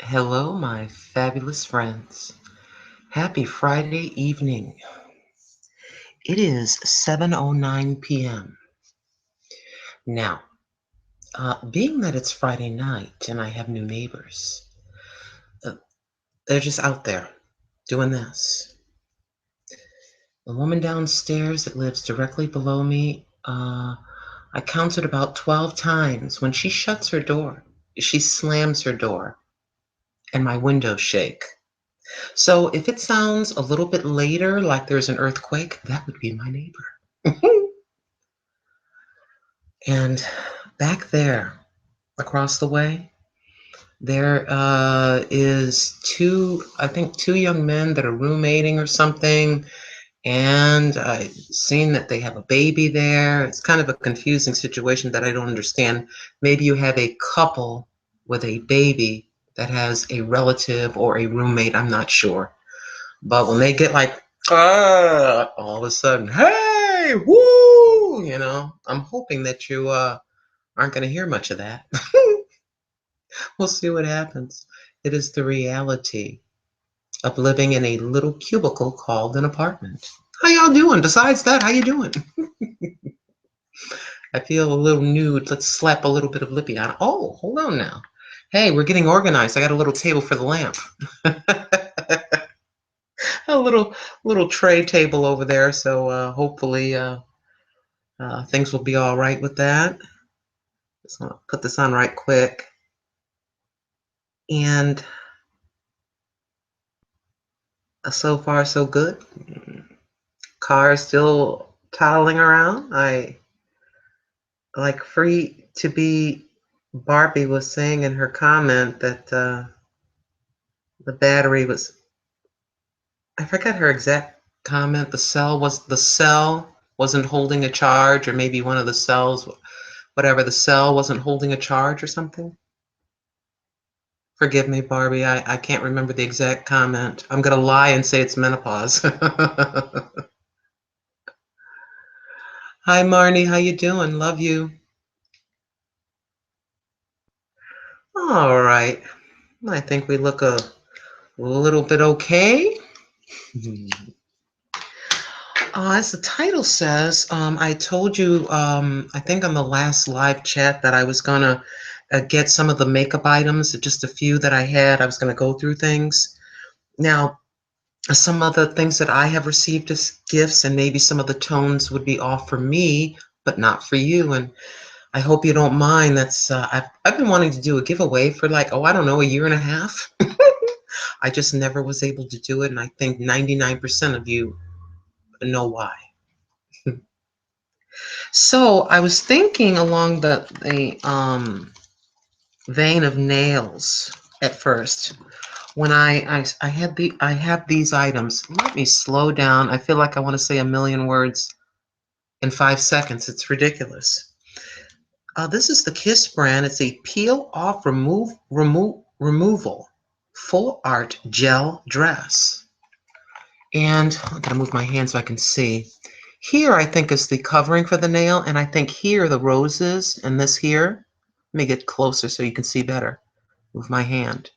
Hello, my fabulous friends. Happy Friday evening. It is 7:09 p.m. Now, being that it's Friday night and I have new neighbors, uh, they're just out there doing this. The woman downstairs that lives directly below me, I counted about 12 times. When she shuts her door, she slams her door, and my windows shake. So if it sounds a little bit later like there's an earthquake, that would be my neighbor. And back there, across the way, there is I think two young men that are roommating or something. And I've seen that they have a baby there. It's kind of a confusing situation that I don't understand. Maybe you have a couple with a baby that has a relative or a roommate. I'm not sure. But when they get like, all of a sudden, hey, woo, I'm hoping that you aren't going to hear much of that. We'll see what happens. It is the reality of living in a little cubicle called an apartment. How y'all doing? Besides that, how you doing? I feel a little nude. Let's slap a little bit of lippy on. Oh, hold on now. Hey, we're getting organized. I got a little table for the lamp. A little tray table over there, so hopefully things will be all right with that. Just want to put this on right quick. And so far so good. Car is still toddling around. I like free to be. Barbie was saying in her comment that the battery was, I forgot her exact comment. The cell wasn't holding a charge, or maybe one of the cells, whatever, the cell wasn't holding a charge or something. Forgive me, Barbie. I can't remember the exact comment. I'm gonna lie and say it's menopause. Hi, Marnie. How you doing? Love you. All right. I think we look a little bit okay. As the title says, I told you, I think on the last live chat, that I was going to get some of the makeup items, just a few that I had. I was going to go through things. Now, some of the things that I have received as gifts, and maybe some of the tones would be off for me, but not for you. And I hope you don't mind. That's I've been wanting to do a giveaway for like, I don't know, a year and a half. I just never was able to do it, and I think 99% of you know why. So I was thinking along the vein of nails at first. When I have these items. Let me slow down. I feel like I want to say a million words in 5 seconds. It's ridiculous. This is the Kiss brand. It's a peel off removal full art gel dress. And I'm gonna move my hand so I can see. Here, I think, is the covering for the nail, and I think here the roses, and this here. Let me get closer so you can see better. Move my hand.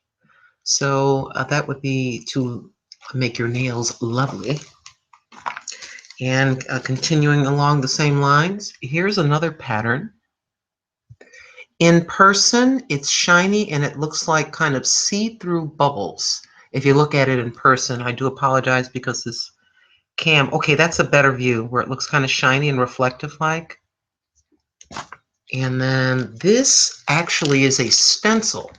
So that would be to make your nails lovely. And continuing along the same lines, here's another pattern. In person, it's shiny and it looks like kind of see-through bubbles. If you look at it in person, I do apologize because this okay, that's a better view where it looks kind of shiny and reflective like. And then this actually is a stencil.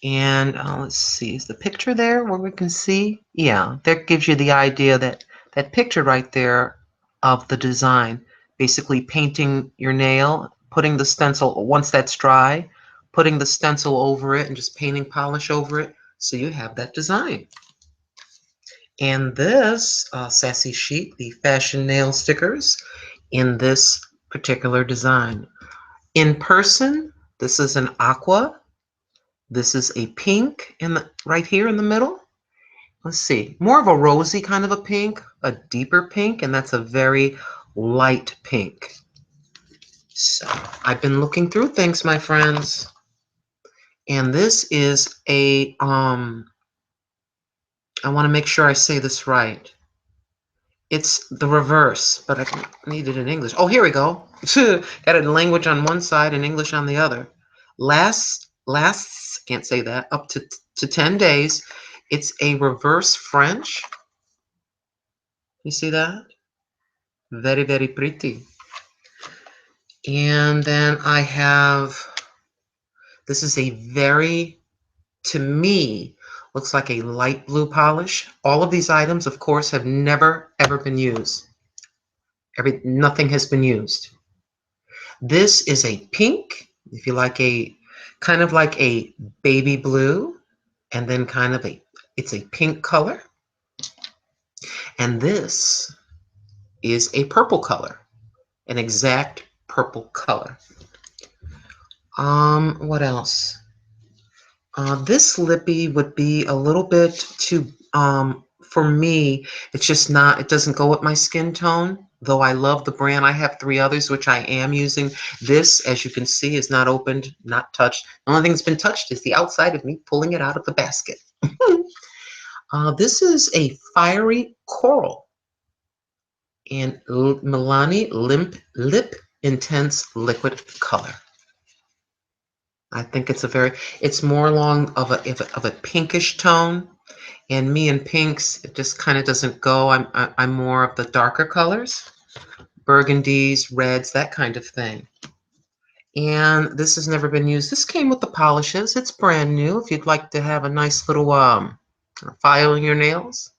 And let's see, is the picture there where we can see? Yeah, that gives you the idea, that picture right there of the design. Basically painting your nail, putting the stencil, once that's dry, putting the stencil over it and just painting polish over it. So you have that design. And this sassy chic, the fashion nail stickers in this particular design. In person, this is an aqua. This is a pink right here in the middle. Let's see, more of a rosy kind of a pink, a deeper pink, and that's a very light pink. So I've been looking through things, my friends, And this is a, I want to make sure I say this right. It's the reverse, but I need it in English. Oh, here we go. Got it in language on one side and English on the other. Lasts, can't say that, up to 10 days. It's a reverse French. You see that? Very, very pretty. And then I have, this is a very, to me, looks like a light blue polish. All of these items, of course, have never, ever been used. Nothing has been used. This is a pink, if you like a, kind of like a baby blue, and then kind of a, it's a pink color. And this is a purple color, an exact purple color. What else? This lippy would be a little bit too, for me, it's just not, it doesn't go with my skin tone, though I love the brand. I have 3 others, which I am using. This, as you can see, is not opened, not touched. The only thing that's been touched is the outside of me pulling it out of the basket. This is a fiery coral and Milani Lip Intense Liquid Color. I think it's a very, it's more along of a pinkish tone, and me and pinks, it just kind of doesn't go. I'm more of the darker colors, burgundies, reds, that kind of thing. And this has never been used. This came with the polishes. It's brand new. If you'd like to have a nice little file in your nails,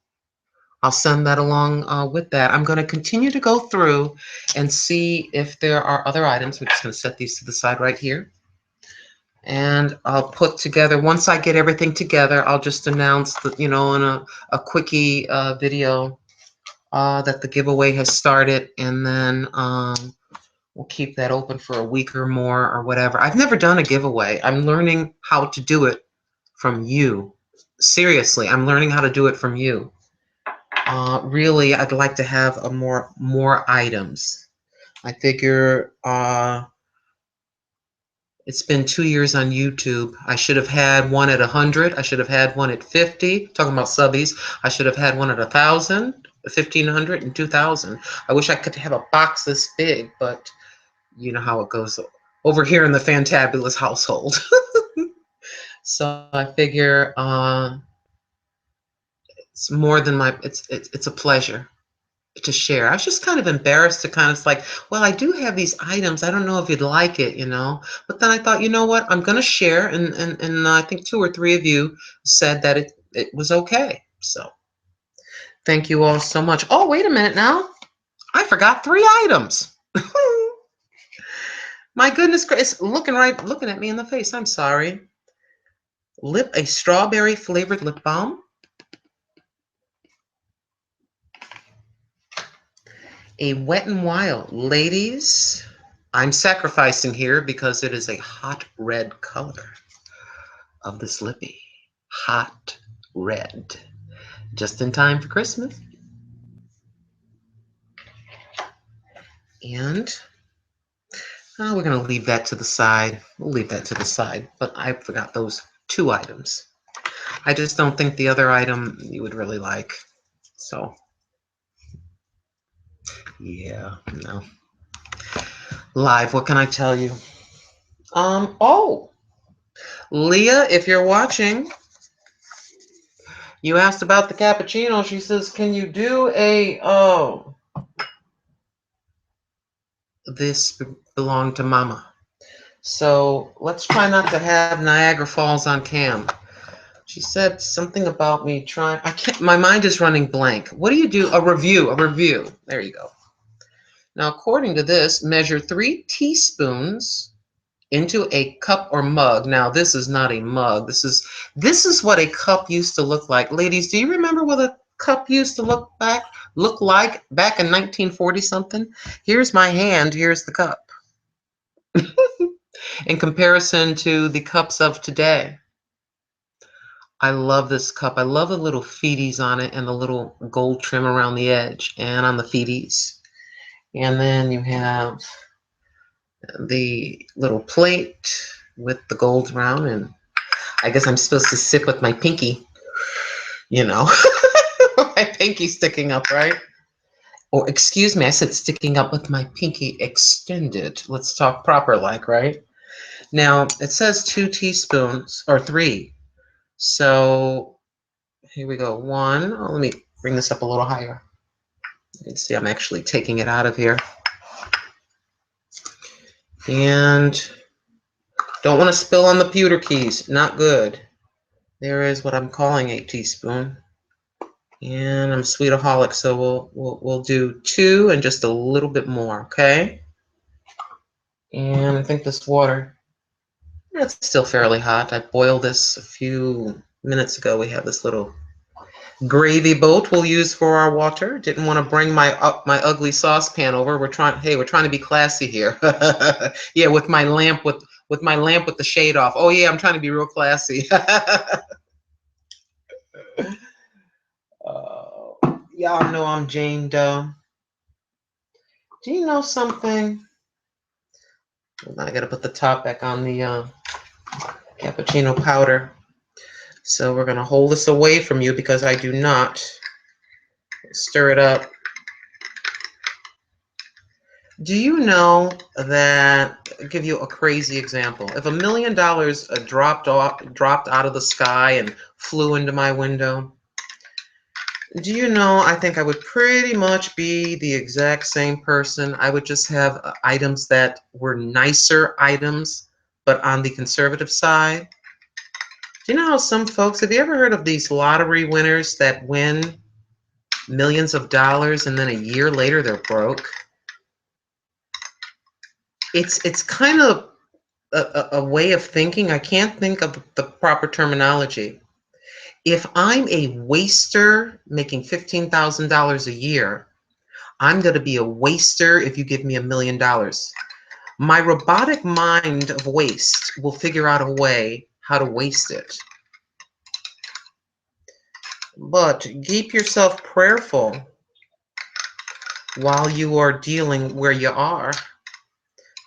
I'll send that along with that. I'm going to continue to go through and see if there are other items. We're just going to set these to the side right here. And I'll put together, once I get everything together, I'll just announce that, you know, in a quickie video that the giveaway has started, and then we'll keep that open for a week or more or whatever. I've never done a giveaway. I'm learning how to do it from you. Seriously, I'm learning how to do it from you. Really, I'd like to have a more items. I figure it's been 2 years on YouTube. I should have had one at 100. I should have had one at 50. Talking about subbies. I should have had one at 1,000, 1,500, and 2,000. I wish I could have a box this big, but you know how it goes over here in the Fantabulous household. So I figure it's more than my. It's a pleasure to share. I was just kind of embarrassed to kind of like, well, I do have these items. I don't know if you'd like it, you know. But then I thought, you know what? I'm going to share, and I think 2 or 3 of you said that it was okay. So thank you all so much. Oh, wait a minute now. I forgot 3 items. My goodness gracious, looking at me in the face. I'm sorry. A strawberry flavored lip balm. A Wet n Wild. Ladies, I'm sacrificing here because it is a hot red color of this lippy. Hot red. Just in time for Christmas. And we're going to leave that to the side. We'll leave that to the side. But I forgot those 2 items. I just don't think the other item you would really like. So, yeah, no. Live, what can I tell you? Oh, Leah, if you're watching, you asked about the cappuccino. She says, can you do a, this belonged to Mama. So let's try not to have Niagara Falls on cam. She said something about me trying, I can't, my mind is running blank. What do you do? A review. There you go. Now, according to this, measure 3 teaspoons into a cup or mug. Now, this is not a mug. This is what a cup used to look like. Ladies, do you remember what a cup used to look like back in 1940 something? Here's my hand, here's the cup. In comparison to the cups of today. I love this cup. I love the little feeties on it and the little gold trim around the edge and on the feeties. And then you have the little plate with the gold round, and I guess I'm supposed to sip with my pinky, you know. My pinky sticking up, right? Or excuse me, I said sticking up with my pinky extended. Let's talk proper like, right? Now, it says 2 teaspoons or 3. So here we go. 1. Oh, let me bring this up a little higher. You can see I'm actually taking it out of here. And don't want to spill on the pewter keys. Not good. There is what I'm calling a teaspoon. And I'm a sweetaholic, so we'll do 2 and just a little bit more, okay? And I think this water, it's still fairly hot. I boiled this a few minutes ago. We have this little gravy boat we'll use for our water. Didn't want to bring my ugly saucepan over. We're trying to be classy here. Yeah, with my lamp with the shade off. Oh yeah, I'm trying to be real classy. Y'all know I'm Jane Doe. Do you know something? I gotta put the top back on the cappuccino powder. So we're gonna hold this away from you because I do not stir it up. Do you know that, I'll give you a crazy example. If $1 million dropped out of the sky and flew into my window, do you know, I think I would pretty much be the exact same person. I would just have items that were nicer items, but on the conservative side. Do you know how some folks, have you ever heard of these lottery winners that win millions of dollars and then a year later they're broke? It's kind of a way of thinking. I can't think of the proper terminology. If I'm a waster making $15,000 a year, I'm going to be a waster if you give me $1 million. My robotic mind of waste will figure out a way how to waste it. But keep yourself prayerful while you are dealing where you are.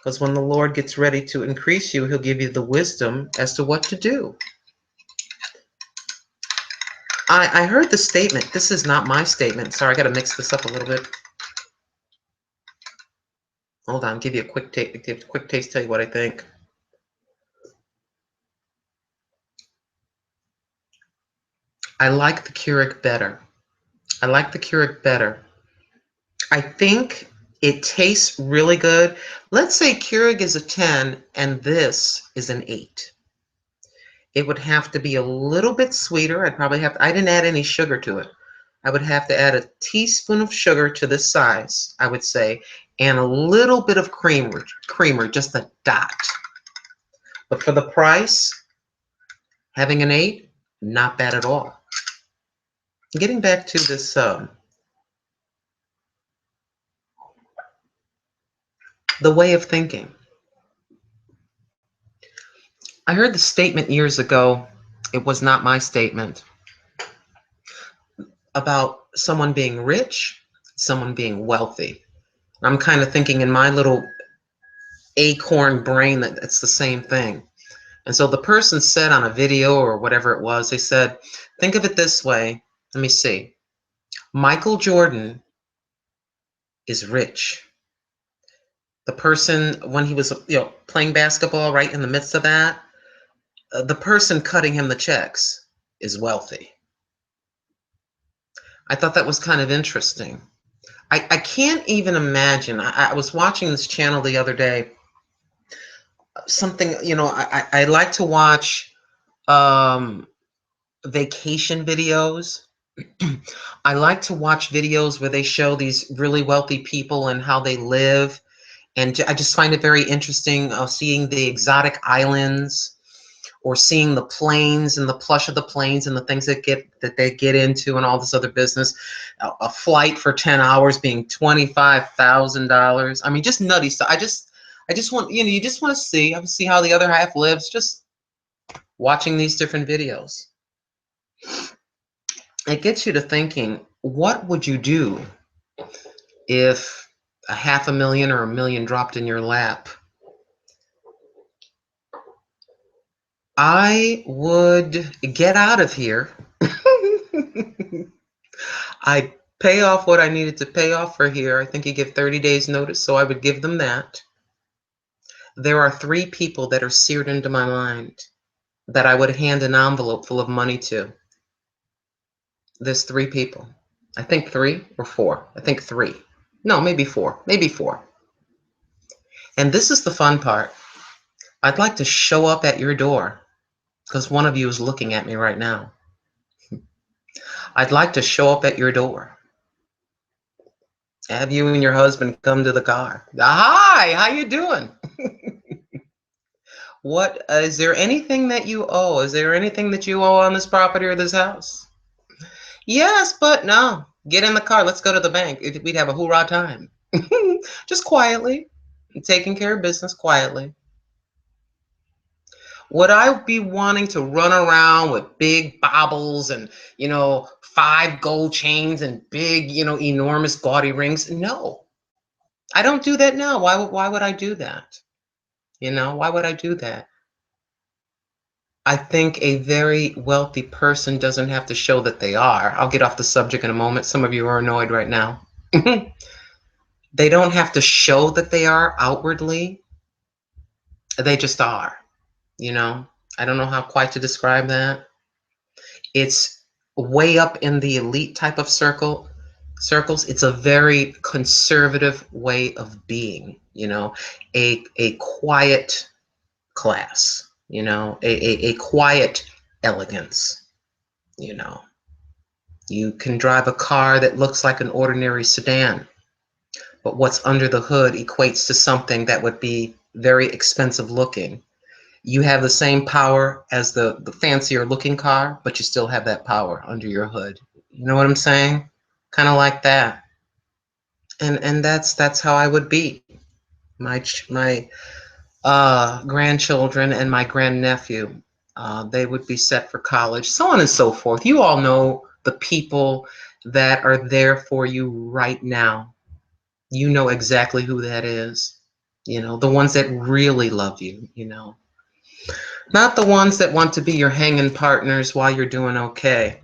Because when the Lord gets ready to increase you, he'll give you the wisdom as to what to do. I heard the statement. This is not my statement. Sorry, I got to mix this up a little bit. Hold on, give you a quick taste, tell you what I think. I like the Keurig better. I like the Keurig better. I think it tastes really good. Let's say Keurig is a 10 and this is an 8. It would have to be a little bit sweeter. I didn't add any sugar to it. I would have to add a teaspoon of sugar to this size, I would say, and a little bit of creamer, just a dot. But for the price, having an 8, not bad at all. Getting back to this, the way of thinking. I heard the statement years ago, it was not my statement, about someone being rich, someone being wealthy. I'm kind of thinking in my little acorn brain that it's the same thing. And so the person said on a video or whatever it was, they said, think of it this way. Let me see. Michael Jordan is rich. The person, when he was playing basketball, right in the midst of that, the person cutting him the checks is wealthy. I thought that was kind of interesting. I can't even imagine. I was watching this channel the other day. Something, I like to watch vacation videos. I like to watch videos where they show these really wealthy people and how they live. And I just find it very interesting seeing the exotic islands, or seeing the planes and the plush of the planes and the things that they get into and all this other business. A flight for 10 hours being $25,000. I mean, just nutty stuff. I just want, you just want to see how the other half lives, just watching these different videos. It gets you to thinking, what would you do if a $500,000 or $1 million dropped in your lap? I would get out of here. I pay off what I needed to pay off for here. I think you give 30 days notice, so I would give them that. There are 3 people that are seared into my mind that I would hand an envelope full of money to. There's 3 people. I think 3 or 4. I think 3. No, maybe 4. Maybe 4. And this is the fun part. I'd like to show up at your door because one of you is looking at me right now. I'd like to show up at your door. Have you and your husband come to the car. Hi, how you doing? What is there anything that you owe? Is there anything that you owe on this property or this house? Yes, but no. Get in the car. Let's go to the bank. We'd have a hoorah time. Just quietly, taking care of business quietly. Would I be wanting to run around with big baubles and, 5 gold chains and big, enormous gaudy rings? No, I don't do that now. Why would I do that? Why would I do that? I think a very wealthy person doesn't have to show that they are. I'll get off the subject in a moment. Some of you are annoyed right now. They don't have to show that they are outwardly. They just are, I don't know how quite to describe that. It's way up in the elite type of circles. It's a very conservative way of being, a quiet class, a quiet elegance, You can drive a car that looks like an ordinary sedan, but what's under the hood equates to something that would be very expensive looking. You have the same power as the fancier looking car, but you still have that power under your hood. You know what I'm saying? Kind of like that. And that's how I would be. My grandchildren and my grandnephew, they would be set for college, so on and so forth. You all know the people that are there for you right now. You know exactly who that is. The ones that really love you, Not the ones that want to be your hanging partners while you're doing okay.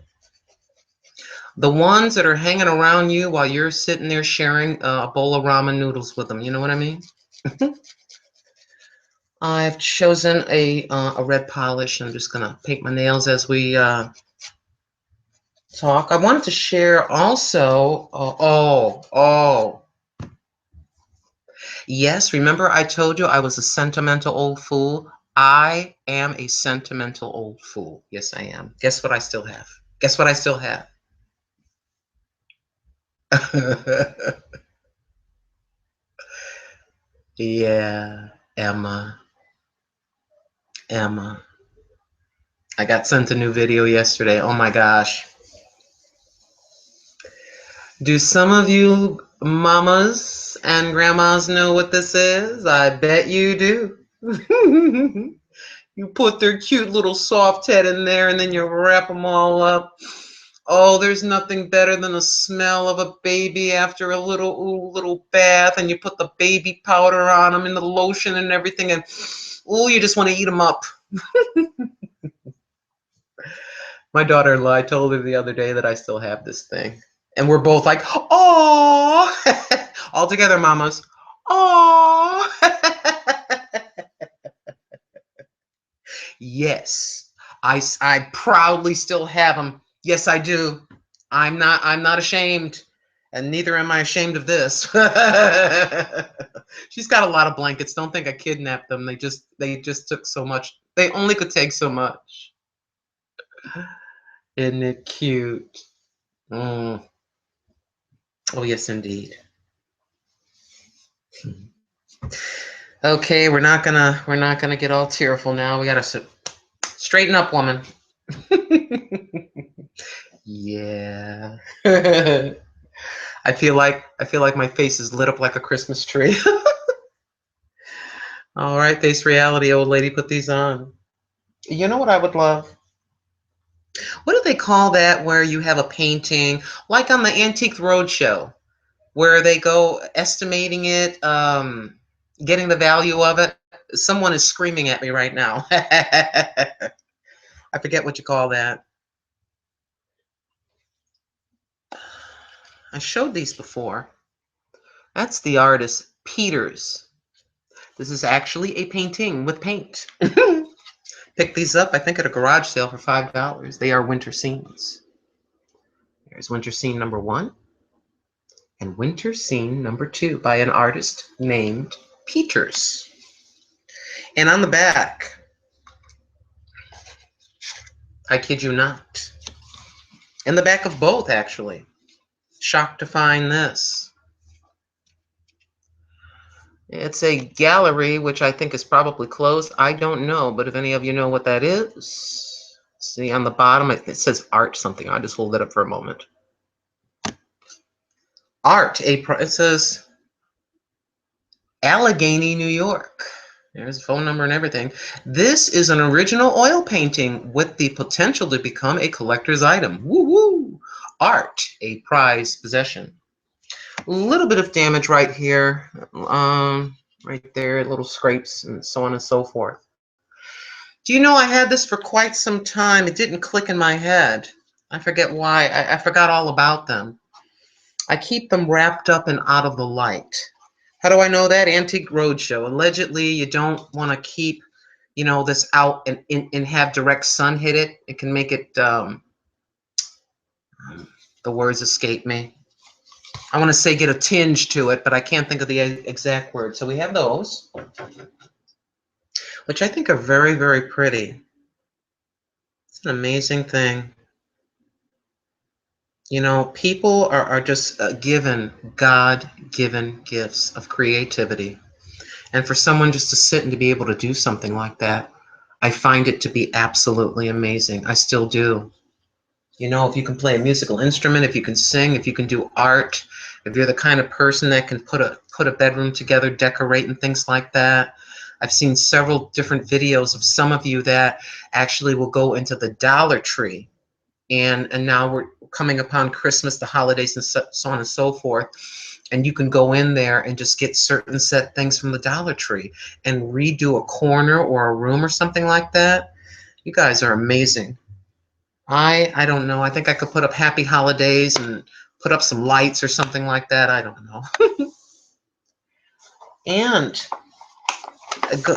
The ones that are hanging around you while you're sitting there sharing a bowl of ramen noodles with them. You know what I mean? I've chosen a red polish. I'm just going to paint my nails as we talk. I wanted to share also. Yes, remember I told you I was a sentimental old fool? I am a sentimental old fool. Yes, I am. Guess what I still have? Guess what I still have? Yeah, Emma. I got sent a new video yesterday. Oh my gosh. Do some of you mamas and grandmas know what this is? I bet you do. You put their cute little soft head in there and then you wrap them all up. Oh, there's nothing better than the smell of a baby after a little bath, and you put the baby powder on them and the lotion and everything, and you just want to eat them up. My daughter-in-law, I told her the other day that I still have this thing. And we're both like, oh, all together, mamas. Oh, yes, I proudly still have them. Yes, I do. I'm not ashamed, and neither am I ashamed of this. She's got a lot of blankets. Don't think I kidnapped them. They just took so much. They only could take so much. Isn't it cute? Mm. Oh, yes, indeed. Okay, we're not gonna get all tearful now. We gotta straighten up, woman. Yeah. I feel like my face is lit up like a Christmas tree. All right, face reality, old lady, put these on. You know what I would love? What do they call that where you have a painting, like on the Antique Roadshow, where they go estimating it, getting the value of it? Someone is screaming at me right now. I forget what you call that. I showed these before. That's the artist Peters. This is actually a painting with paint. Picked these up, I think, at a garage sale for $5. They are winter scenes. There's winter scene number 1 and winter scene number 2 by an artist named Peters. And on the back, I kid you not, in the back of both, actually, shocked to find this. It's a gallery, which I think is probably closed. I don't know, but if any of you know what that is, see on the bottom, it says art something. I'll just hold it up for a moment. Art, it says Allegheny, New York. There's a phone number and everything. This is an original oil painting with the potential to become a collector's item. Woo-woo! Art, a prized possession. A little bit of damage right here, right there, little scrapes and so on and so forth. Do you know I had this for quite some time? It didn't click in my head. I forget why. I forgot all about them. I keep them wrapped up and out of the light. How do I know that? Antique Roadshow. Allegedly, you don't want to keep, this out and have direct sun hit it. It can make it, the words escape me. I want to say get a tinge to it, but I can't think of the exact word. So we have those, which I think are very, very pretty. It's an amazing thing. People are just given God-given gifts of creativity. And for someone just to sit and to be able to do something like that, I find it to be absolutely amazing. I still do. If you can play a musical instrument, if you can sing, if you can do art, if you're the kind of person that can put a bedroom together, decorate and things like that. I've seen several different videos of some of you that actually will go into the Dollar Tree. And now we're coming upon Christmas, the holidays, and so on and so forth. And you can go in there and just get certain set things from the Dollar Tree and redo a corner or a room or something like that. You guys are amazing. I don't know. I think I could put up Happy Holidays and put up some lights or something like that. I don't know. And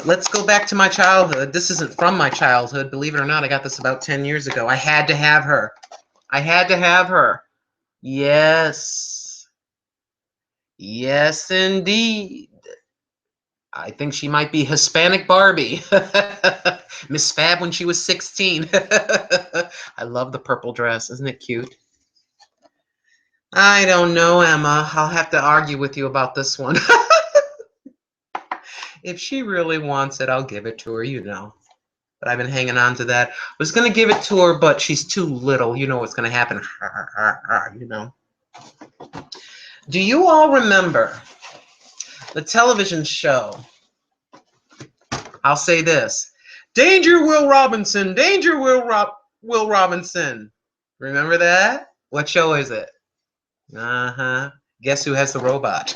let's go back to my childhood. This isn't from my childhood. Believe it or not, I got this about 10 years ago. I had to have her. I had to have her. Yes. Yes, indeed. I think she might be Hispanic Barbie. Miss Fab when she was 16. I love the purple dress. Isn't it cute? I don't know, Emma. I'll have to argue with you about this one. If she really wants it, I'll give it to her, But I've been hanging on to that. I was going to give it to her, but she's too little. You know what's going to happen. Do you all remember the television show? I'll say this. Danger, Will Robinson. Danger, Will Robinson. Remember that? What show is it? Uh-huh. Guess who has the robot?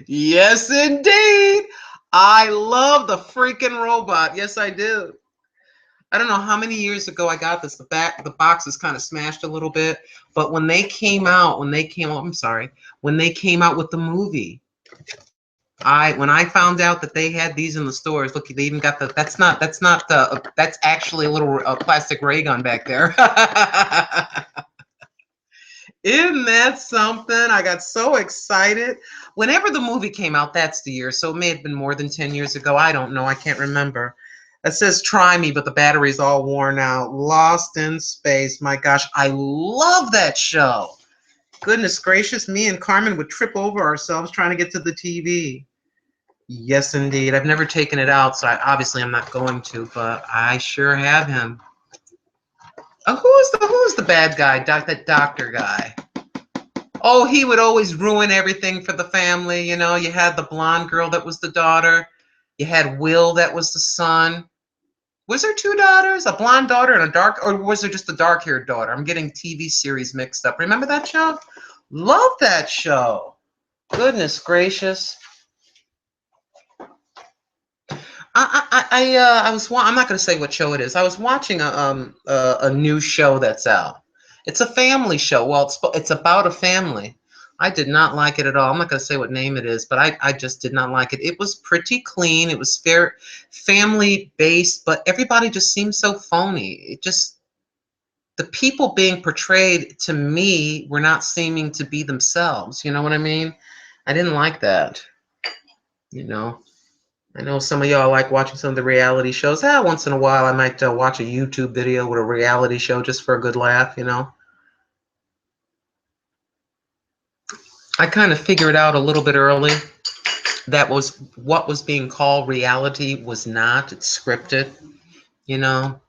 Yes, indeed. I love the freaking robot. Yes, I do. I don't know how many years ago I got this. The box is kind of smashed a little bit. But when they came out with the movie, when I found out that they had these in the stores, look, they even got that's actually a little plastic ray gun back there. Isn't that something? I got so excited. Whenever the movie came out, that's the year. So it may have been more than 10 years ago. I don't know. I can't remember. It says try me, but the battery's all worn out. Lost in Space. My gosh, I love that show. Goodness gracious, me and Carmen would trip over ourselves trying to get to the TV. Yes, indeed. I've never taken it out, so obviously I'm not going to, but I sure have him. Who's the bad guy? That doctor guy. Oh, he would always ruin everything for the family. You had the blonde girl that was the daughter. You had Will that was the son. Was there two daughters? A blonde daughter and a dark, or was there just a dark-haired daughter? I'm getting TV series mixed up. Remember that show? Love that show. Goodness gracious. I'm not going to say what show it is. I was watching a new show that's out. It's a family show. Well, it's about a family. I did not like it at all. I'm not going to say what name it is, but I just did not like it. It was pretty clean. It was fair, family based, but everybody just seemed so phony. It just, the people being portrayed to me were not seeming to be themselves. You know what I mean? I didn't like that. You know. I know some of y'all like watching some of the reality shows. Once in a while I might watch a YouTube video with a reality show just for a good laugh, you know. I kind of figured out a little bit early that was what was being called reality was not. It's scripted, you know.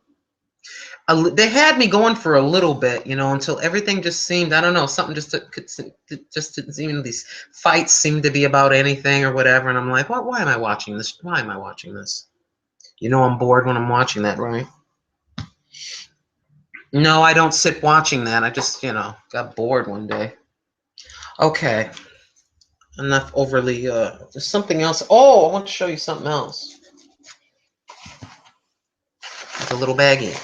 They had me going for a little bit, you know, until everything just seemed, I don't know, something just didn't seem, these fights seemed to be about anything or whatever, and I'm like, what? Why am I watching this? Why am I watching this? You know, I'm bored when I'm watching that, right? No, I don't sit watching that. I just, you know, got bored one day. Okay, enough overly, there's something else. Oh, I want to show you something else. It's a little baggie.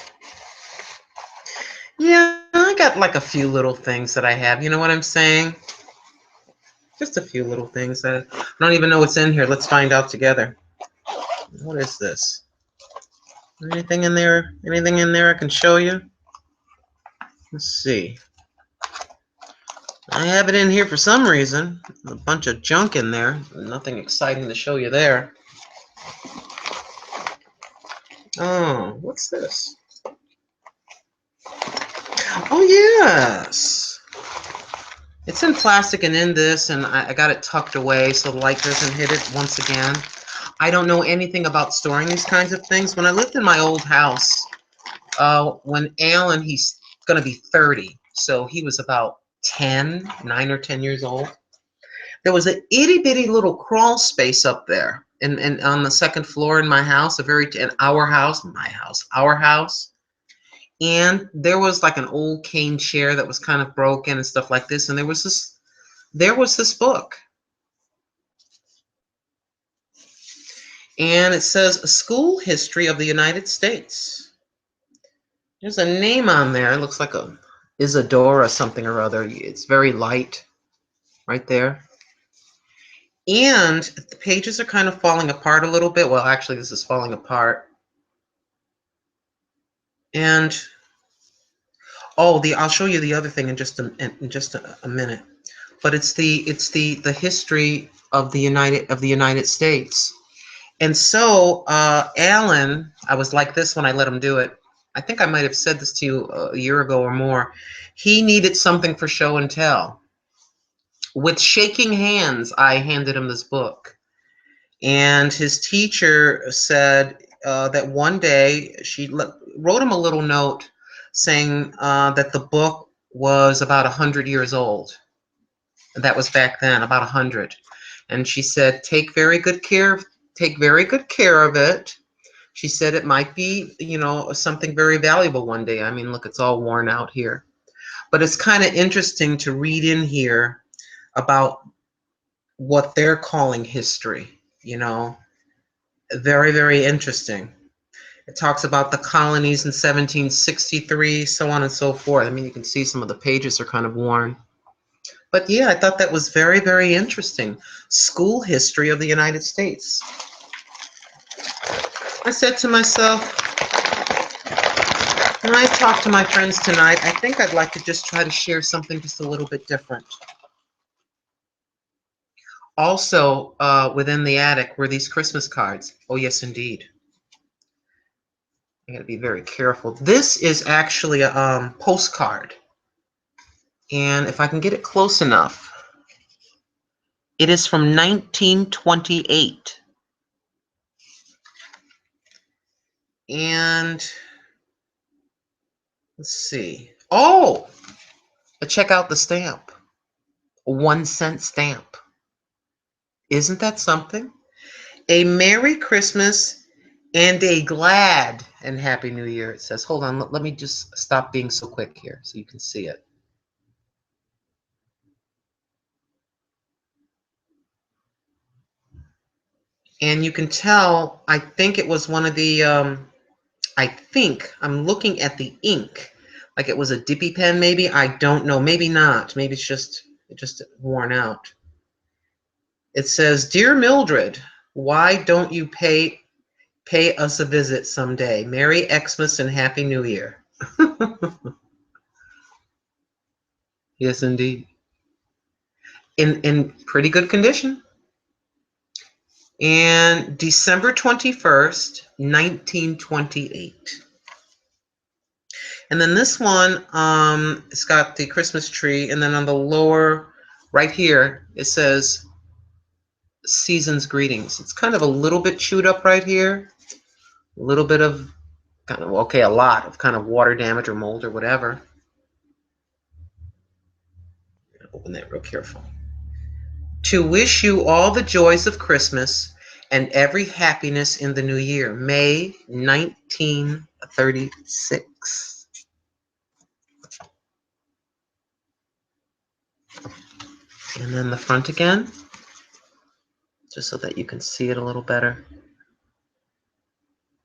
Yeah, I got like a few little things that I have. You know what I'm saying? Just a few little things that I don't even know what's in here. Let's find out together. What is this? Anything in there? Anything in there I can show you? Let's see. I have it in here for some reason. A bunch of junk in there. Nothing exciting to show you there. Oh, what's this? Oh, yes. It's in plastic and in this, and I got it tucked away so the light doesn't hit it once again. I don't know anything about storing these kinds of things. When I lived in my old house, when Alan, he's going to be 30, so he was about 9 or 10 years old. There was an itty bitty little crawl space up there, and on the second floor in my house, our house. And there was like an old cane chair that was kind of broken and stuff like this. And there was this book. And it says A School History of the United States. There's a name on there. It looks like a Isadora something or other. It's very light right there. And the pages are kind of falling apart a little bit. Well, actually, this is falling apart. And oh, I'll show you the other thing in just a minute. But it's the history of the United States. And so Alan, I was like this when I let him do it. I think I might have said this to you a year ago or more. He needed something for show and tell. With shaking hands, I handed him this book. And his teacher said that one day she wrote him a little note saying that the book was about 100 years old. That was back then, about 100. And she said, take very good care of it. She said it might be, you know, something very valuable one day. I mean, look, it's all worn out here. But it's kind of interesting to read in here about what they're calling history, you know. Very, very interesting. It talks about the colonies in 1763, so on and so forth. I mean, you can see some of the pages are kind of worn. But yeah, I thought that was very, very interesting. School history of the United States. I said to myself, when I talk to my friends tonight, I think I'd like to just try to share something just a little bit different. Also, within the attic were these Christmas cards. Oh, yes, indeed. I gotta be very careful. This is actually a postcard. And if I can get it close enough, it is from 1928. And let's see. Oh, check out the stamp. A 1-cent stamp. Isn't that something? A Merry Christmas and a glad and Happy New Year, it says. Hold on, let me just stop being so quick here so you can see it. And you can tell, I think it was one of the, I think, I'm looking at the ink, like it was a dippy pen maybe. I don't know. Maybe not. Maybe it's just worn out. It says, "Dear Mildred, why don't you pay us a visit someday? Merry Xmas and Happy New Year." Yes, indeed. In pretty good condition. And December 21st, 1928. And then this one, it's got the Christmas tree, and then on the lower right here, it says Season's Greetings. It's kind of a little bit chewed up right here. A little bit of kind of, okay, a lot of kind of water damage or mold or whatever. Open that real careful. To wish you all the joys of Christmas and every happiness in the new year. May 1936. And then the front again, just so that you can see it a little better.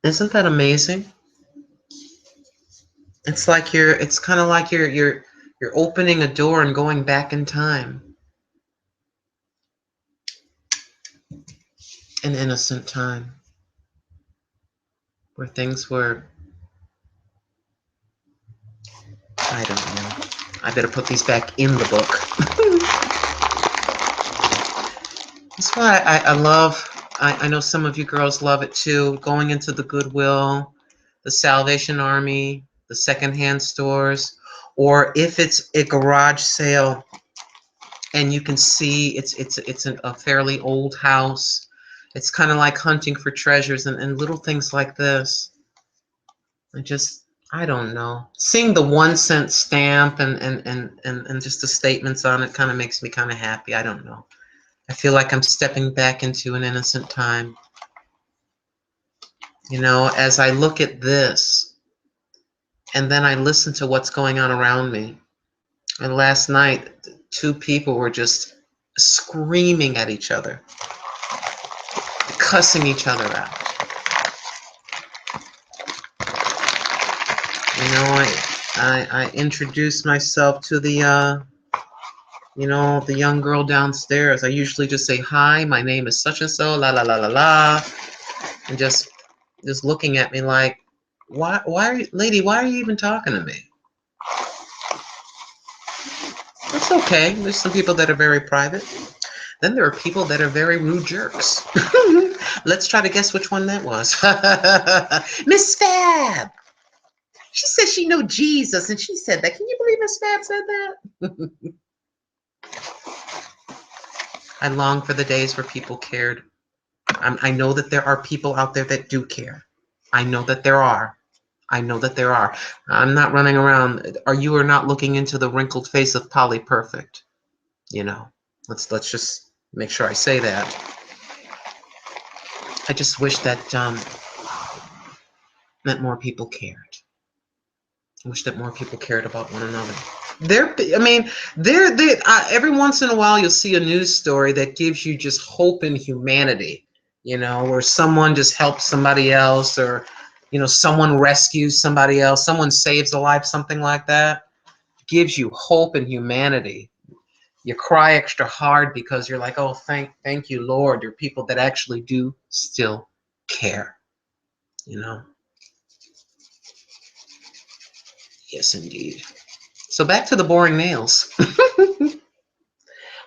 Isn't that amazing? It's kind of like you're opening a door and going back in time. An innocent time where things were, I don't know. I better put these back in the book. That's why I love, I know some of you girls love it too, going into the Goodwill, the Salvation Army, the secondhand stores, or if it's a garage sale and you can see it's a fairly old house. It's kind of like hunting for treasures and little things like this. I don't know. Seeing the 1 cent stamp and just the statements on it kind of makes me kind of happy. I don't know. I feel like I'm stepping back into an innocent time. You know, as I look at this and then I listen to what's going on around me. And last night, two people were just screaming at each other, cussing each other out. You know, I introduced myself to the the young girl downstairs. I usually just say, "Hi, my name is such and so, la la la la la," and just looking at me like, lady, why are you even talking to me? It's okay. There's some people that are very private. Then there are people that are very rude jerks. Let's try to guess which one that was. Miss Fab. She said she knew Jesus, and she said that. Can you believe Miss Fab said that? I long for the days where people cared. I know that there are people out there that do care. I know that there are. I know that there are. I'm not running around. You are not looking into the wrinkled face of Polly Perfect. You know. Let's just make sure I say that. I just wish that more people cared. I wish that more people cared about one another. Every once in a while you'll see a news story that gives you just hope in humanity, where someone just helps somebody else, or, someone rescues somebody else, someone saves a life, something like that. Gives you hope in humanity. You cry extra hard because you're like, oh, thank you, Lord. There are people that actually do still care, Yes, indeed. So back to the boring nails.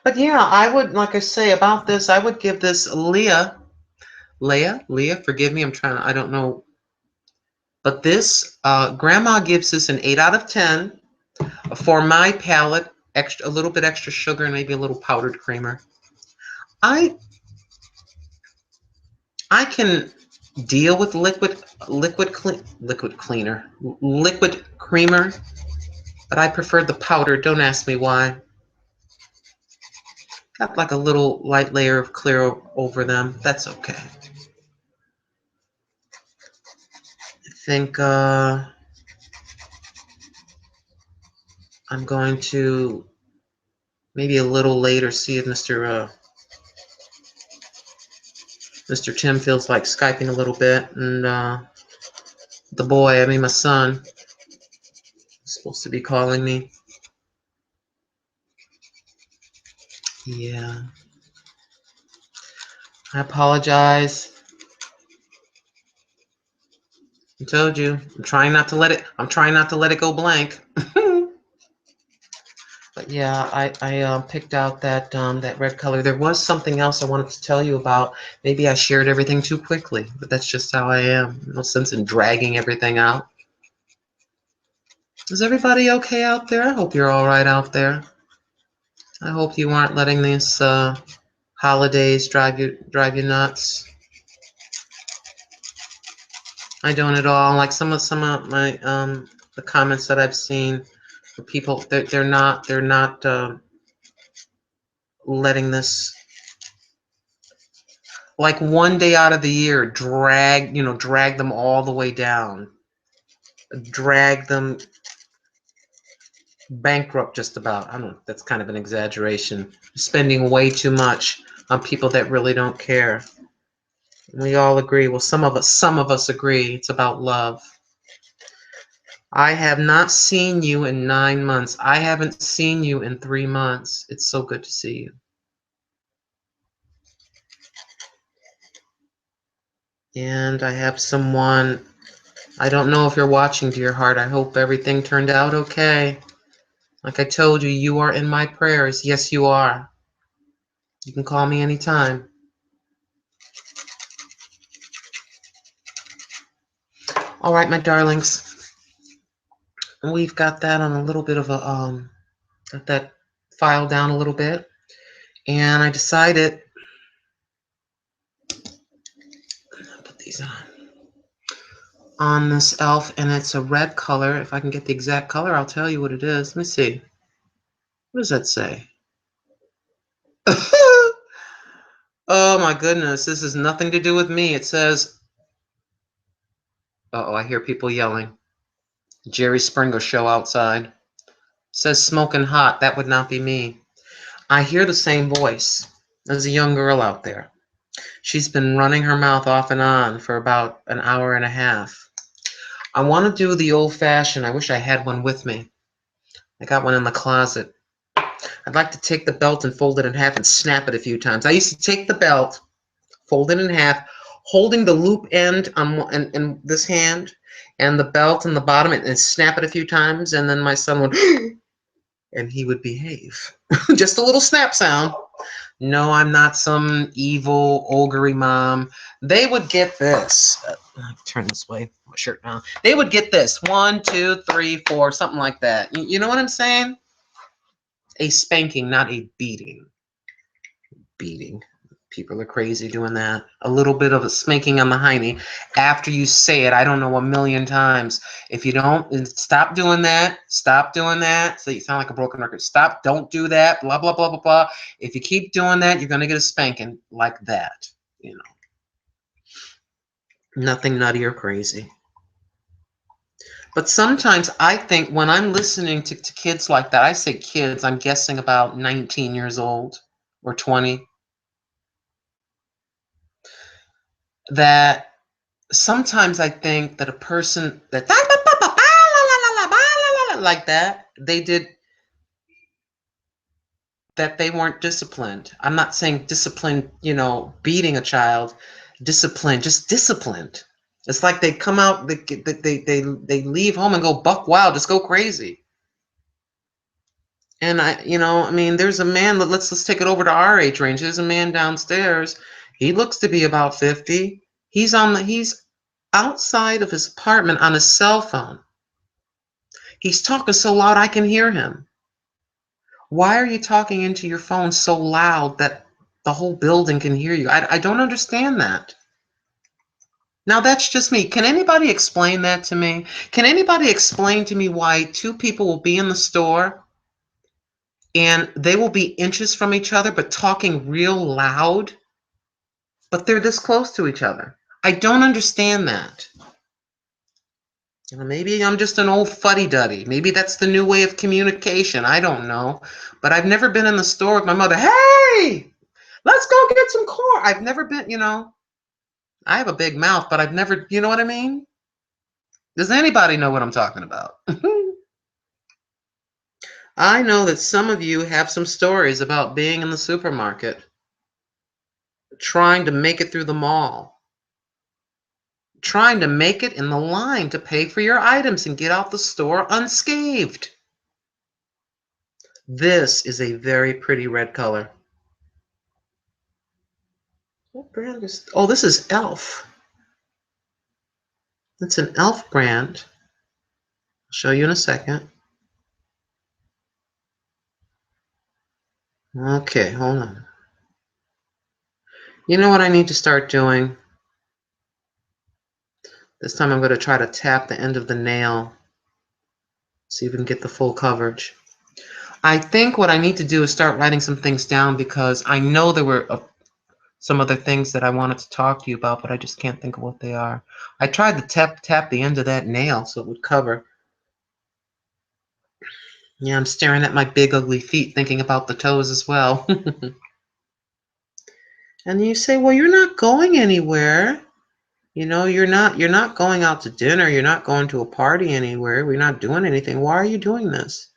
But yeah, I would, like I say about this, I would give this Leah, forgive me, I don't know. But this, Grandma gives this an 8 out of 10. For my palate, a little bit extra sugar and maybe a little powdered creamer. I can deal with liquid creamer, but I prefer the powder. Don't ask me why. Got like a little light layer of clear over them. That's okay. I think I'm going to maybe a little later see if Mr. Mr. Tim feels like Skyping a little bit, and the boy, I mean my son, is supposed to be calling me. Yeah. I apologize. I told you. I'm trying not to let it go blank. But yeah, I picked out that red color. There was something else I wanted to tell you about. Maybe I shared everything too quickly, but that's just how I am. No sense in dragging everything out. Is everybody okay out there? I hope you're all right out there. I hope you aren't letting these holidays drive you nuts. I don't at all. Like some of my the comments that I've seen, for people they're not letting this, like, one day out of the year drag them all the way down, drag them bankrupt just about. I don't know, that's kind of an exaggeration. Spending way too much on people that really don't care. We all agree. Well, some of us agree it's about love. I have not seen you in 9 months. I haven't seen you in 3 months. It's so good to see you. And I have someone, I don't know if you're watching, dear heart. I hope everything turned out okay. Like I told you, you are in my prayers. Yes, you are. You can call me anytime. All right, my darlings. We've got that on a little bit of a, got that file down a little bit. And I decided, I'll put these on this elf, and it's a red color. If I can get the exact color, I'll tell you what it is. Let me see. What does that say? Oh my goodness, this has nothing to do with me. It says, uh-oh, I hear people yelling. Jerry Springer show outside. It says smoking hot. That would not be me. I hear the same voice. There's a young girl out there. She's been running her mouth off and on for about an hour and a half. I want to do the old-fashioned. I wish I had one with me. I got one in the closet. I'd like to take the belt and fold it in half and snap it a few times. I used to take the belt, fold it in half, holding the loop end in this hand and the belt in the bottom, and snap it a few times, and then my son would, and he would behave. Just a little snap sound. No, I'm not some evil, ogre mom. They would get this. Turn this way, my shirt down. They would get this. 1, 2, 3, 4, something like that. You know what I'm saying? A spanking, not a beating. Beating. People are crazy doing that. A little bit of a spanking on the hiney after you say it, I don't know, a million times. If you don't, stop doing that. Stop doing that. So you sound like a broken record. Stop. Don't do that. Blah, blah, blah, blah, blah. If you keep doing that, you're going to get a spanking like that. You know, nothing nutty or crazy. But sometimes I think when I'm listening to kids like that, I say kids, I'm guessing about 19 years old or 20, that sometimes I think that a person that like that, that they weren't disciplined. I'm not saying disciplined, beating a child, disciplined, just disciplined. It's like they come out, they leave home and go buck wild, just go crazy. And I mean, there's a man, let's take it over to our age range. There's a man downstairs. He looks to be about 50. He's outside of his apartment on his cell phone. He's talking so loud I can hear him. Why are you talking into your phone so loud that the whole building can hear you? I don't understand that. Now, that's just me. Can anybody explain that to me? Can anybody explain to me why two people will be in the store and they will be inches from each other but talking real loud, but they're this close to each other? I don't understand that. Maybe I'm just an old fuddy-duddy. Maybe that's the new way of communication. I don't know. But I've never been in the store with my mother. Hey, let's go get some corn. I've never been. I have a big mouth, but I've never, you know what I mean? Does anybody know what I'm talking about? I know that some of you have some stories about being in the supermarket, trying to make it through the mall, trying to make it in the line to pay for your items and get out the store unscathed. This is a very pretty red color. What brand is? Oh, this is Elf. It's an Elf brand. I'll show you in a second. Okay, hold on. You know what I need to start doing? This time I'm going to try to tap the end of the nail so you can get the full coverage. I think what I need to do is start writing some things down because I know there were some other things that I wanted to talk to you about, but I just can't think of what they are. I tried to tap the end of that nail so it would cover. Yeah, I'm staring at my big ugly feet thinking about the toes as well. And you say, well, you're not going anywhere. You know, you're not going out to dinner, you're not going to a party anywhere, we're not doing anything. Why are you doing this?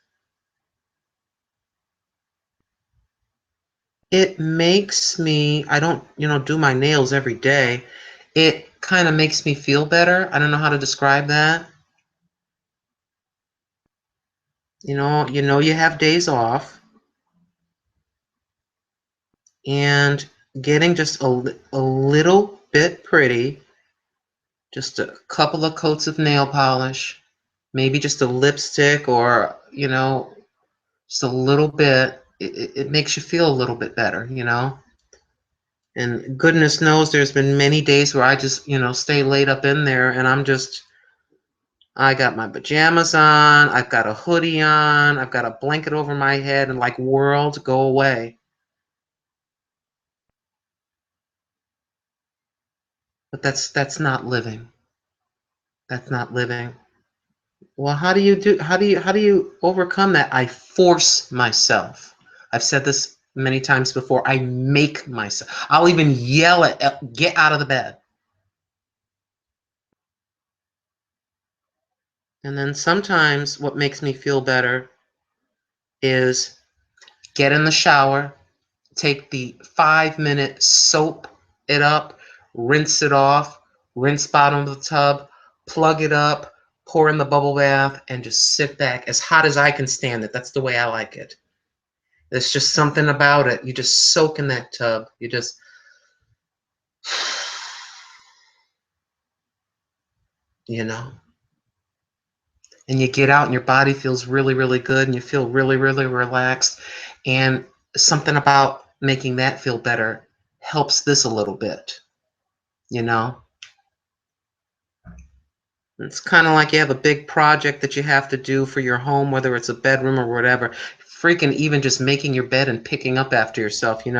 It makes me, I don't, do my nails every day. It kind of makes me feel better. I don't know how to describe that. You have days off, and getting just a little bit pretty, just a couple of coats of nail polish, maybe just a lipstick or, just a little bit. It makes you feel a little bit better. And goodness knows there's been many days where I just, stay laid up in there and I got my pajamas on, I've got a hoodie on, I've got a blanket over my head, and like, world, go away. But that's not living. That's not living. Well, how do you overcome that? I force myself. I've said this many times before. I make myself. I'll even yell at get out of the bed. And then sometimes what makes me feel better is get in the shower, take the 5-minute soap it up, rinse it off, rinse bottom of the tub, plug it up, pour in the bubble bath, and just sit back as hot as I can stand it. That's the way I like it. There's just something about it. You just soak in that tub. You just, you know, and you get out and your body feels really, really good and you feel really, really relaxed. And something about making that feel better helps this a little bit, you know? It's kind of like you have a big project that you have to do for your home, whether it's a bedroom or whatever. Freaking even just making your bed and picking up after yourself. You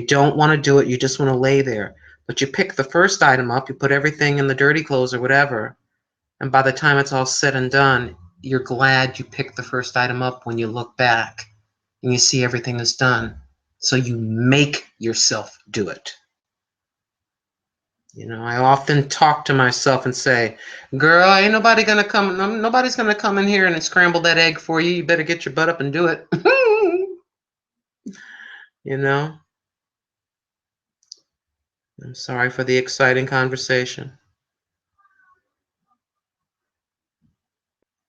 don't want to do it, you just want to lay there. But you pick the first item up, you put everything in the dirty clothes or whatever, and by the time it's all said and done, you're glad you picked the first item up when you look back and you see everything is done. So you make yourself do it. I often talk to myself and say, girl, ain't nobody gonna come, nobody's gonna come in here and scramble that egg for you. You better get your butt up and do it. you know? I'm sorry for the exciting conversation.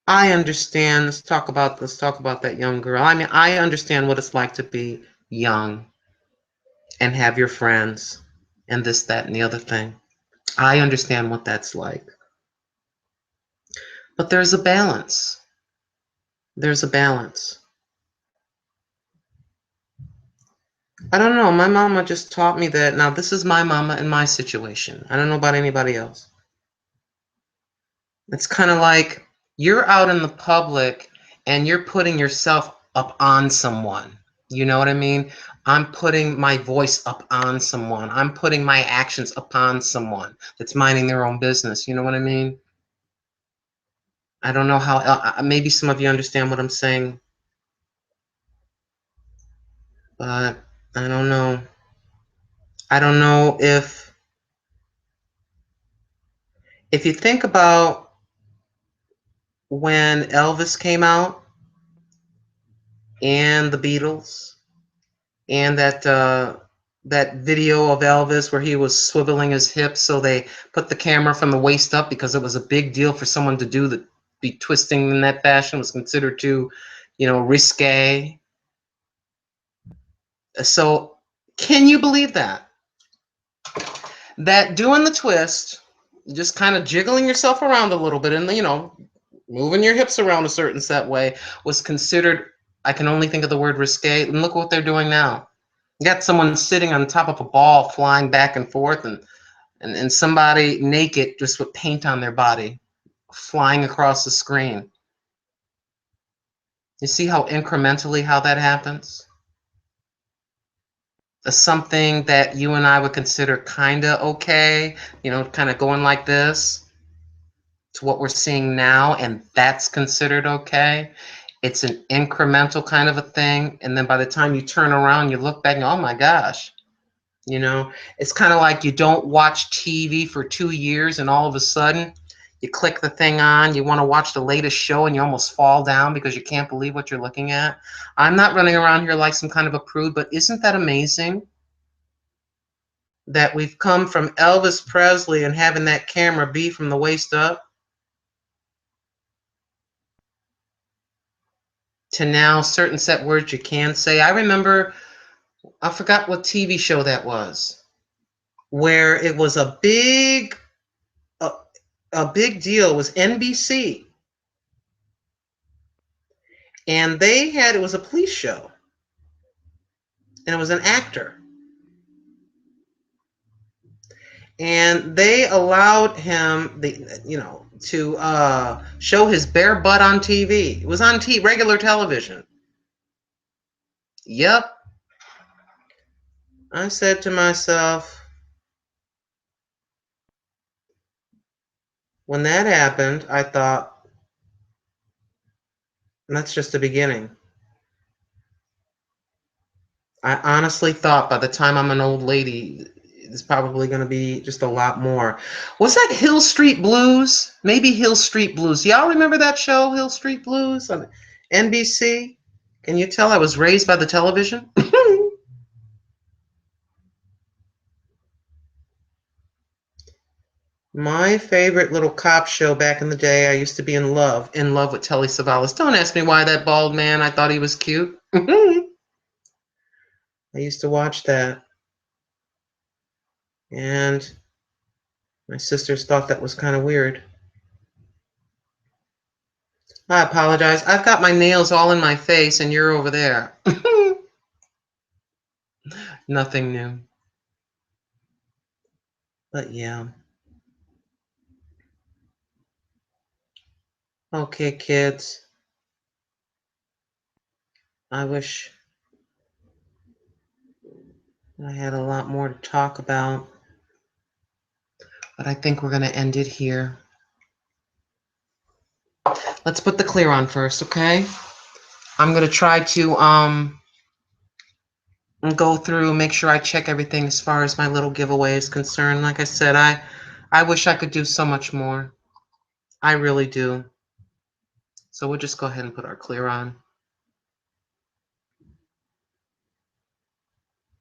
I understand. Let's talk about that young girl. I mean, I understand what it's like to be young and have your friends and this, that, and the other thing. I understand what that's like. But there's a balance. There's a balance. I don't know. My mama just taught me that. Now, this is my mama and my situation. I don't know about anybody else. It's kind of like you're out in the public and you're putting yourself up on someone. You know what I mean? I'm putting my voice up on someone. I'm putting my actions upon someone that's minding their own business. You know what I mean? I don't know how, maybe some of you understand what I'm saying, but I don't know. I don't know if If you think about when Elvis came out and the Beatles and that video of Elvis where he was swiveling his hips, so they put the camera from the waist up because it was a big deal for someone to do that, be twisting in that fashion was considered too, risque. So can you believe that? That doing the twist, just kind of jiggling yourself around a little bit and, moving your hips around a certain set way was considered, I can only think of the word risque. And look what they're doing now. You got someone sitting on top of a ball flying back and forth and somebody naked just with paint on their body flying across the screen. You see how incrementally how that happens? Something that you and I would consider kind of okay, kind of going like this, to what we're seeing now, and that's considered okay. It's an incremental kind of a thing, and then by the time you turn around, you look back and, oh my gosh, it's kind of like you don't watch TV for 2 years, and all of a sudden, you click the thing on, you want to watch the latest show, and you almost fall down because you can't believe what you're looking at. I'm not running around here like some kind of a prude, but isn't that amazing? That we've come from Elvis Presley and having that camera be from the waist up to now certain set words you can say. I remember, I forgot what TV show that was, where it was a big deal. It was NBC, and it was a police show, and it was an actor, and they allowed him to show his bare butt on TV. It was on regular television. Yep. I said to myself, when that happened, I thought, that's just the beginning. I honestly thought by the time I'm an old lady, it's probably going to be just a lot more. Was that Hill Street Blues? Maybe Hill Street Blues. Y'all remember that show, Hill Street Blues, on NBC? Can you tell I was raised by the television? My favorite little cop show back in the day, I used to be in love with Telly Savalas. Don't ask me why that bald man, I thought he was cute. I used to watch that. And my sisters thought that was kind of weird. I apologize. I've got my nails all in my face and you're over there. Nothing new. But yeah. Okay, kids. I wish I had a lot more to talk about. But I think we're going to end it here. Let's put the clear on first, okay? I'm going to try to go through, make sure I check everything as far as my little giveaway is concerned. Like I said, I wish I could do so much more. I really do. So we'll just go ahead and put our clear on.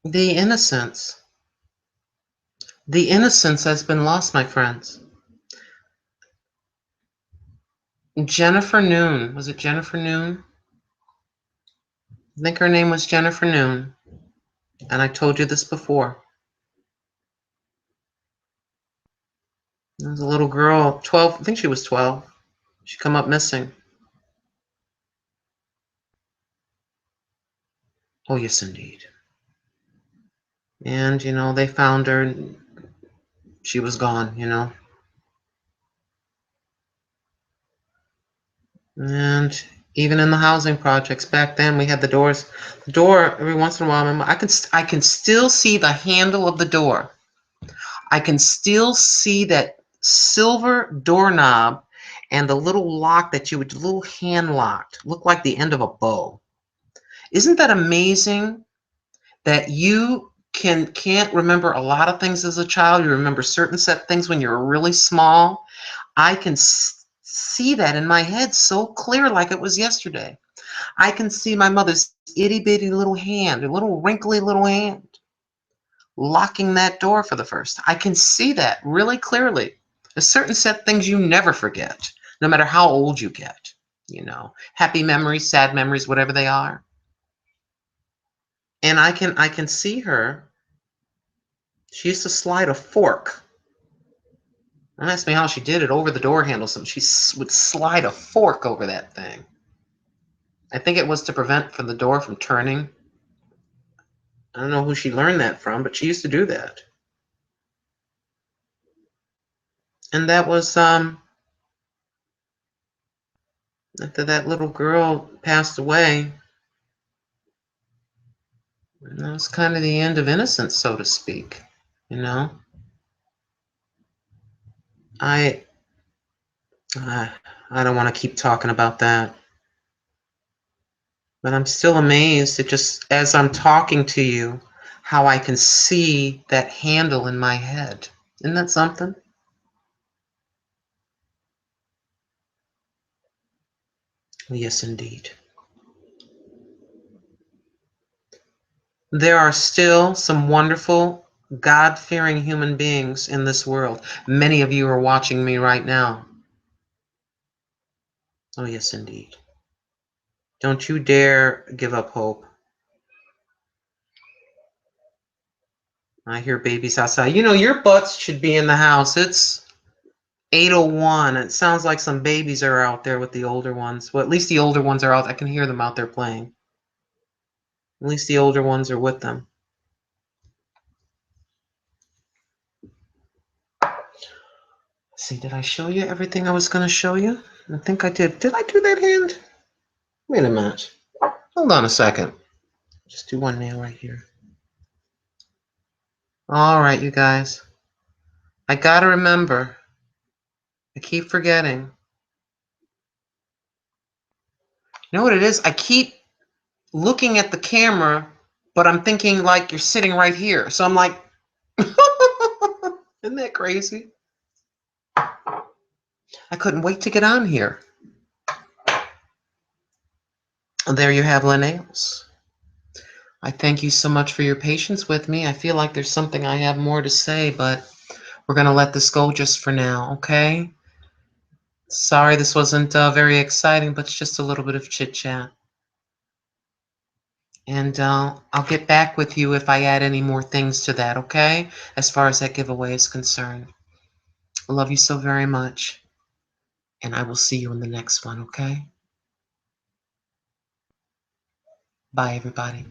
The innocence. The innocence has been lost, my friends. Jennifer Noon. Was it Jennifer Noon? I think her name was Jennifer Noon. And I told you this before. There was a little girl, 12, I think she was 12. She come up missing. Oh, yes, indeed. And, they found her. And she was gone, And even in the housing projects back then, we had the doors. The door, every once in a while, I can still see the handle of the door. I can still see that silver doorknob and the little lock that the little hand locked, looked like the end of a bow. Isn't that amazing that you can't remember a lot of things as a child. You remember certain set things when you're really small. I can see that in my head so clear, like it was yesterday. I can see my mother's itty bitty little hand, a little wrinkly little hand, locking that door for the first time. I can see that really clearly. There's certain set things you never forget, no matter how old you get. You know, happy memories, sad memories, whatever they are. And I can see her. She used to slide a fork. Don't ask me how she did it over the door handle. She would slide a fork over that thing. I think it was to prevent from the door from turning. I don't know who she learned that from, but she used to do that. And that was after that little girl passed away. And that was kind of the end of innocence, so to speak. You know, I I don't want to keep talking about that, but I'm still amazed at just as I'm talking to you, how I can see that handle in my head. Isn't that something? Yes, indeed. There are still some wonderful, God-fearing human beings in this world. Many of you are watching me right now. Oh, yes, indeed. Don't you dare give up hope. I hear babies outside. You know, your butts should be in the house. It's 8:01. It sounds like some babies are out there with the older ones. Well, at least the older ones are out. I can hear them out there playing. At least the older ones are with them. See, did I show you everything I was going to show you? I think I did. Did I do that hand? Wait a minute. Hold on a second. Just do one nail right here. All right, you guys. I got to remember. I keep forgetting. You know what it is? I keep looking at the camera, but I'm thinking like you're sitting right here. So I'm like, isn't that crazy? I couldn't wait to get on here. And there you have Linnaeus. I thank you so much for your patience with me. I feel like there's something I have more to say, but we're going to let this go just for now, okay? Sorry this wasn't very exciting, but it's just a little bit of chit-chat. And I'll get back with you if I add any more things to that, okay? As far as that giveaway is concerned. I love you so very much. And I will see you in the next one, okay? Bye, everybody.